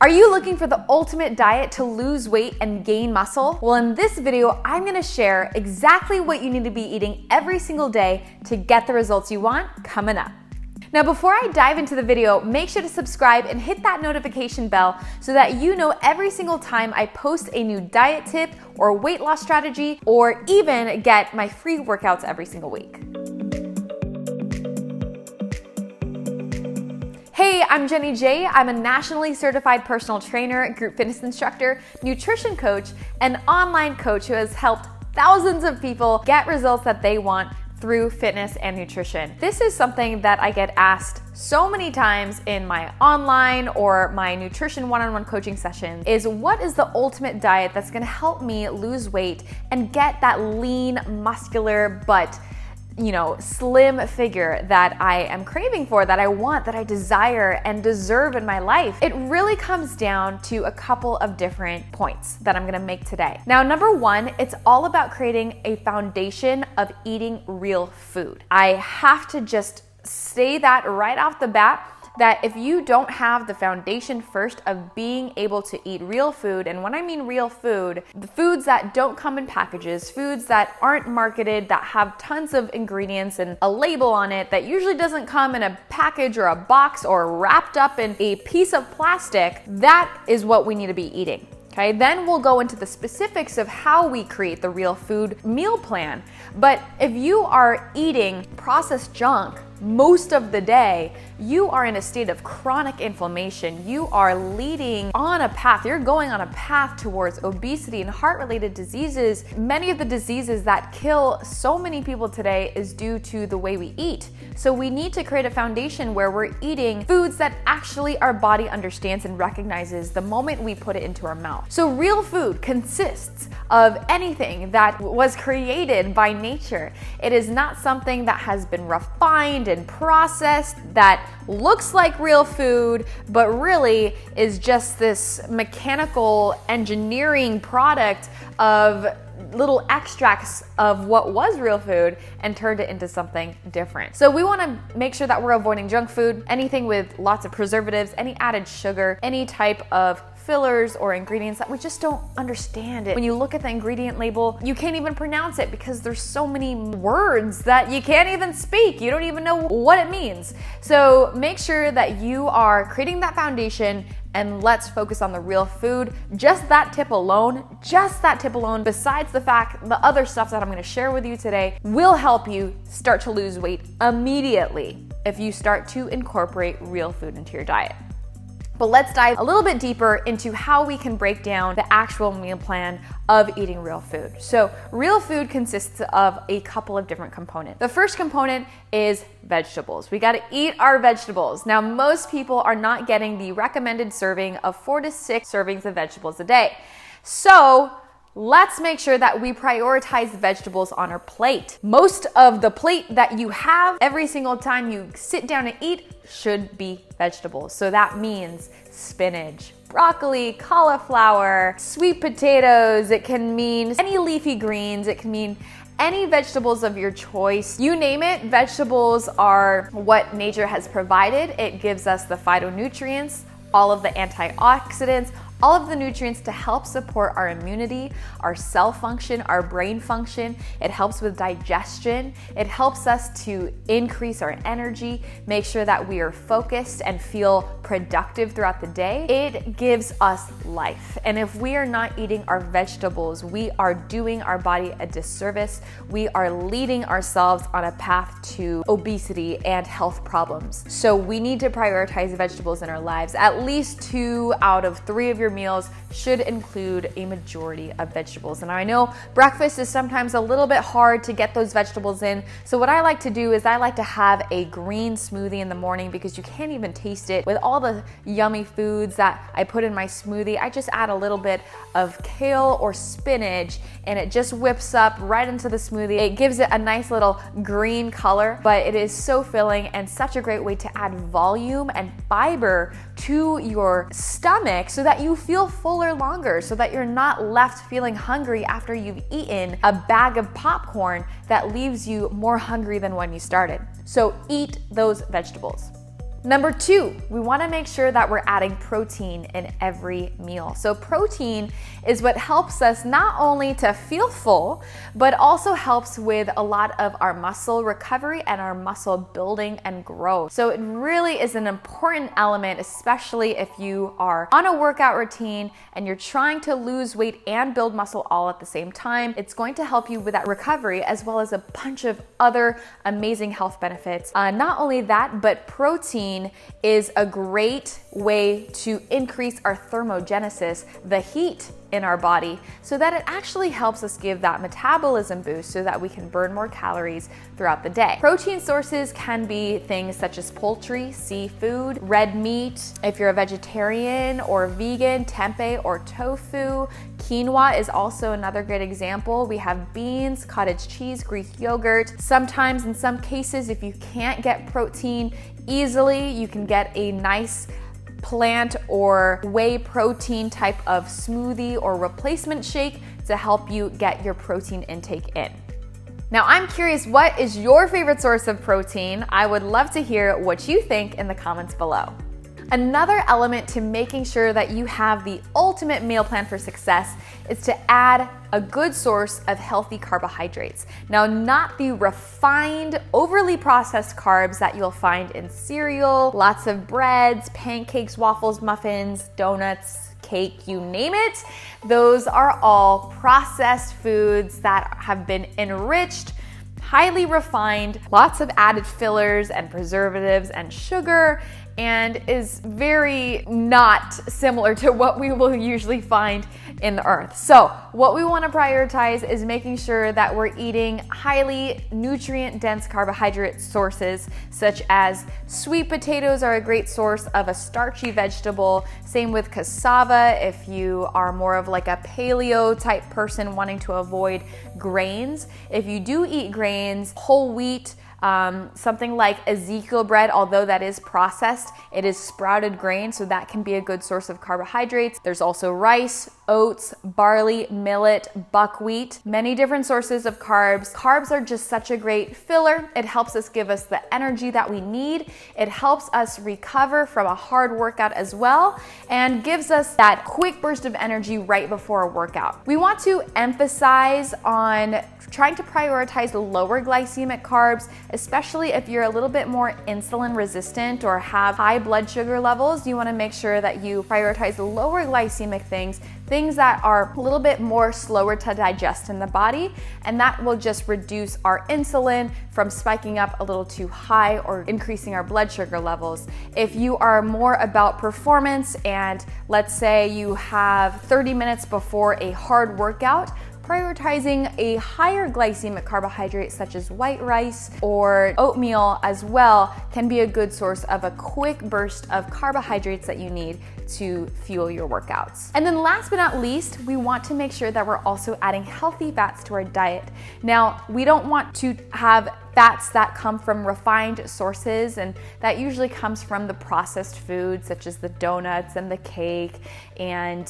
Are you looking for the ultimate diet to lose weight and gain muscle? Well, in this video, I'm gonna share exactly what you need to be eating every single day to get the results you want coming up. Now, before I dive into the video, make sure to subscribe and hit that notification bell so that you know every single time I post a new diet tip or weight loss strategy, or even get my free workouts every single week. Hey, I'm Jenny J. I'm a nationally certified personal trainer, group fitness instructor, nutrition coach, and online coach who has helped thousands of people get results that they want through fitness and nutrition. This is something that I get asked so many times in my online or my nutrition one-on-one coaching sessions is, what is the ultimate diet that's gonna help me lose weight and get that lean, muscular, but slim figure that I am craving for, that I want, that I desire and deserve in my life? It really comes down to a couple of different points that I'm gonna make today. Now, number one, it's all about creating a foundation of eating real food. I have to just say that right off the bat, that if you don't have the foundation first of being able to eat real food, and when I mean real food, the foods that don't come in packages, foods that aren't marketed, that have tons of ingredients and a label on it that usually doesn't come in a package or a box or wrapped up in a piece of plastic, that is what we need to be eating. Okay, then we'll go into the specifics of how we create the real food meal plan. But if you are eating processed junk most of the day, you are in a state of chronic inflammation. You are leading on a path, you're going on a path towards obesity and heart-related diseases. Many of the diseases that kill so many people today is due to the way we eat. So we need to create a foundation where we're eating foods that actually our body understands and recognizes the moment we put it into our mouth. So real food consists of anything that was created by nature. It is not something that has been refined and processed that looks like real food, but really is just this mechanical engineering product of little extracts of what was real food and turned it into something different. So we want to make sure that we're avoiding junk food, anything with lots of preservatives, any added sugar, any type of fillers or ingredients that we just don't understand it. When you look at the ingredient label, you can't even pronounce it because there's so many words that you can't even speak. You don't even know what it means. So make sure that you are creating that foundation, and let's focus on the real food. Just that tip alone, besides the fact the other stuff that I'm gonna share with you today will help you start to lose weight immediately if you start to incorporate real food into your diet. But let's dive a little bit deeper into how we can break down the actual meal plan of eating real food. So real food consists of a couple of different components. The first component is vegetables. We gotta eat our vegetables. Now, most people are not getting the recommended serving of 4 to 6 servings of vegetables a day. So let's make sure that we prioritize vegetables on our plate. Most of the plate that you have every single time you sit down and eat should be vegetables. So that means spinach, broccoli, cauliflower, sweet potatoes. It can mean any leafy greens. It can mean any vegetables of your choice. You name it, vegetables are what nature has provided. It gives us the phytonutrients, all of the antioxidants, all of the nutrients to help support our immunity, our cell function, our brain function. It helps with digestion. It helps us to increase our energy, make sure that we are focused and feel productive throughout the day. It gives us life. And if we are not eating our vegetables, we are doing our body a disservice. We are leading ourselves on a path to obesity and health problems. So we need to prioritize vegetables in our lives. At least 2 out of 3 of your meals should include a majority of vegetables. And I know breakfast is sometimes a little bit hard to get those vegetables in. So what I like to do is I like to have a green smoothie in the morning, because you can't even taste it with all the yummy foods that I put in my smoothie. I just add a little bit of kale or spinach and it just whips up right into the smoothie. It gives it a nice little green color, but it is so filling and such a great way to add volume and fiber to your stomach so that you feel fuller longer, so that you're not left feeling hungry after you've eaten a bag of popcorn that leaves you more hungry than when you started. So eat those vegetables. Number 2, we want to make sure that we're adding protein in every meal. So protein is what helps us not only to feel full, but also helps with a lot of our muscle recovery and our muscle building and growth. So it really is an important element, especially if you are on a workout routine and you're trying to lose weight and build muscle all at the same time. It's going to help you with that recovery as well as a bunch of other amazing health benefits. Not only that, but protein is a great way to increase our thermogenesis, the heat in our body, so that it actually helps us give that metabolism boost so that we can burn more calories throughout the day. Protein sources can be things such as poultry, seafood, red meat. If you're a vegetarian or vegan, tempeh or tofu. Quinoa is also another great example. We have beans, cottage cheese, Greek yogurt. Sometimes, in some cases, if you can't get protein easily, you can get a nice plant or whey protein type of smoothie or replacement shake to help you get your protein intake in. Now, I'm curious, what is your favorite source of protein? I would love to hear what you think in the comments below. Another element to making sure that you have the ultimate meal plan for success is to add a good source of healthy carbohydrates. Now, not the refined, overly processed carbs that you'll find in cereal, lots of breads, pancakes, waffles, muffins, donuts, cake, you name it. Those are all processed foods that have been enriched, highly refined, lots of added fillers and preservatives and sugar, and is very not similar to what we will usually find in the earth. So what we want to prioritize is making sure that we're eating highly nutrient-dense carbohydrate sources, such as sweet potatoes are a great source of a starchy vegetable. Same with cassava if you are more of like a paleo type person wanting to avoid grains. If you do eat grains, whole wheat, something like Ezekiel bread, although that is processed, it is sprouted grain, so that can be a good source of carbohydrates. There's also rice, oats, barley, millet, buckwheat, many different sources of carbs. Carbs are just such a great filler. It helps us give us the energy that we need. It helps us recover from a hard workout as well, and gives us that quick burst of energy right before a workout. We want to emphasize on trying to prioritize lower glycemic carbs, especially if you're a little bit more insulin resistant or have high blood sugar levels. You want to make sure that you prioritize lower glycemic things that are a little bit more slower to digest in the body, and that will just reduce our insulin from spiking up a little too high or increasing our blood sugar levels. If you are more about performance and let's say you have 30 minutes before a hard workout, prioritizing a higher glycemic carbohydrate such as white rice or oatmeal as well can be a good source of a quick burst of carbohydrates that you need to fuel your workouts. And then last but not least, we want to make sure that we're also adding healthy fats to our diet. Now, we don't want to have fats that come from refined sources, and that usually comes from the processed foods such as the donuts and the cake and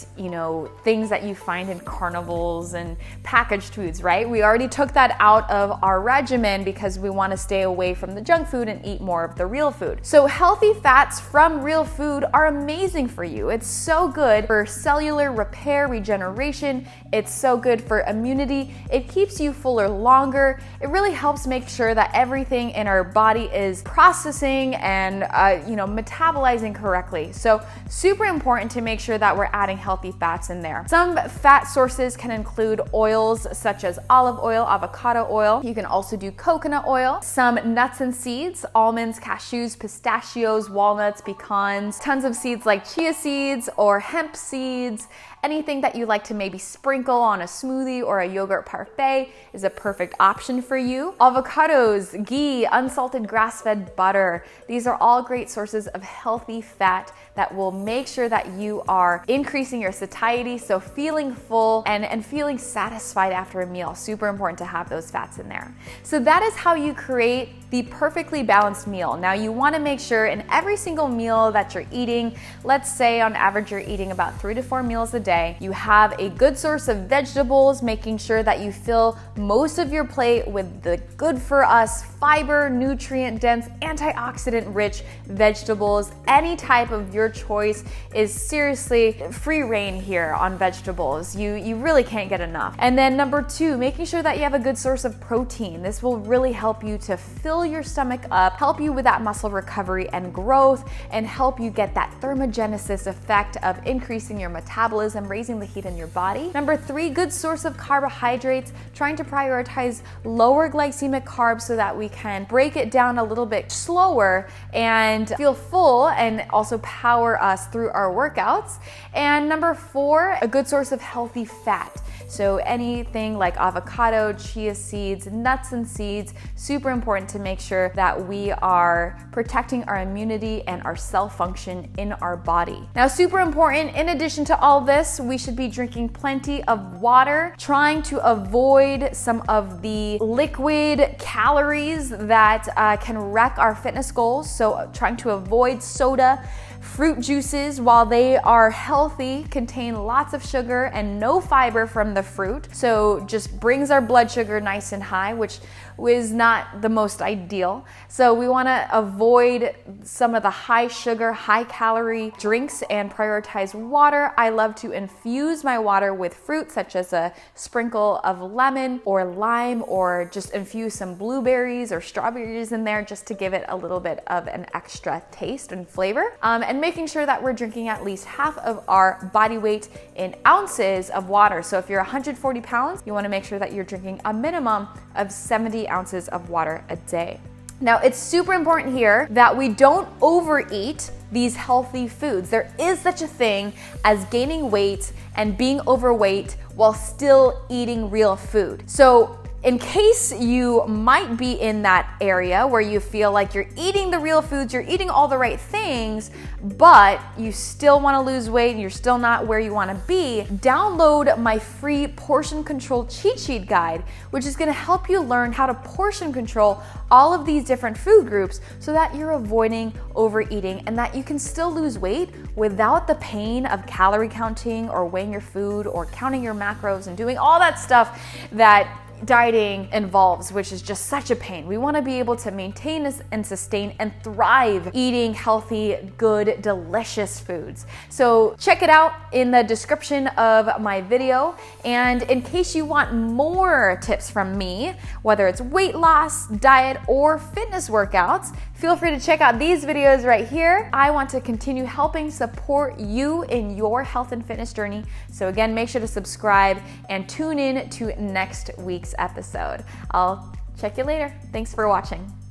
things that you find in carnivals and packaged foods, right? We already took that out of our regimen because we want to stay away from the junk food and eat more of the real food. So healthy fats from real food are amazing for you. It's so good for cellular repair, regeneration. It's so good for immunity. It keeps you fuller longer. It really helps make sure that everything in our body is processing and metabolizing correctly. So super important to make sure that we're adding healthy fats in there. Some fat sources can include oils such as olive oil, avocado oil. You can also do coconut oil. Some nuts and seeds, almonds, cashews, pistachios, walnuts, pecans, tons of seeds like chia seeds or hemp seeds. Anything that you like to maybe sprinkle on a smoothie or a yogurt parfait is a perfect option for you. Avocados, ghee, unsalted grass-fed butter. These are all great sources of healthy fat that will make sure that you are increasing your satiety, so feeling full and feeling satisfied after a meal. Super important to have those fats in there. So that is how you create the perfectly balanced meal. Now you want to make sure in every single meal that you're eating, let's say on average you're eating about 3 to 4 meals a day, you have a good source of vegetables, making sure that you fill most of your plate with the good for us, fiber, nutrient dense, antioxidant rich vegetables. Any type of your choice is seriously free reign here on vegetables. You really can't get enough. And then number 2, making sure that you have a good source of protein. This will really help you to fill your stomach up, help you with that muscle recovery and growth, and help you get that thermogenesis effect of increasing your metabolism, raising the heat in your body. Number 3, good source of carbohydrates, trying to prioritize lower glycemic carbs so that we can break it down a little bit slower and feel full and also power us through our workouts. And number 4, a good source of healthy fat. So anything like avocado, chia seeds, nuts and seeds, super important to make sure that we are protecting our immunity and our cell function in our body. Now, super important, in addition to all this, we should be drinking plenty of water, trying to avoid some of the liquid calories that can wreck our fitness goals. So trying to avoid soda. Fruit juices, while they are healthy, contain lots of sugar and no fiber from the fruit, so just brings our blood sugar nice and high, which is not the most ideal. So we want to avoid some of the high sugar, high calorie drinks and prioritize water. I love to infuse my water with fruit, such as a sprinkle of lemon or lime, or just infuse some blueberries or strawberries in there just to give it a little bit of an extra taste and flavor. And making sure that we're drinking at least half of our body weight in ounces of water. So if you're 140 pounds, you want to make sure that you're drinking a minimum of 70 ounces of water a day. Now, it's super important here that we don't overeat these healthy foods. There is such a thing as gaining weight and being overweight while still eating real food. So in case you might be in that area where you feel like you're eating the real foods, you're eating all the right things, but you still want to lose weight and you're still not where you want to be, download my free portion control cheat sheet guide, which is going to help you learn how to portion control all of these different food groups so that you're avoiding overeating and that you can still lose weight without the pain of calorie counting or weighing your food or counting your macros and doing all that stuff that dieting involves, which is just such a pain. We want to be able to maintain this and sustain and thrive eating healthy, good, delicious foods. So check it out in the description of my video. And in case you want more tips from me, whether it's weight loss, diet, or fitness workouts, feel free to check out these videos right here. I want to continue helping support you in your health and fitness journey. So again, make sure to subscribe and tune in to next week's episode. I'll check you later. Thanks for watching.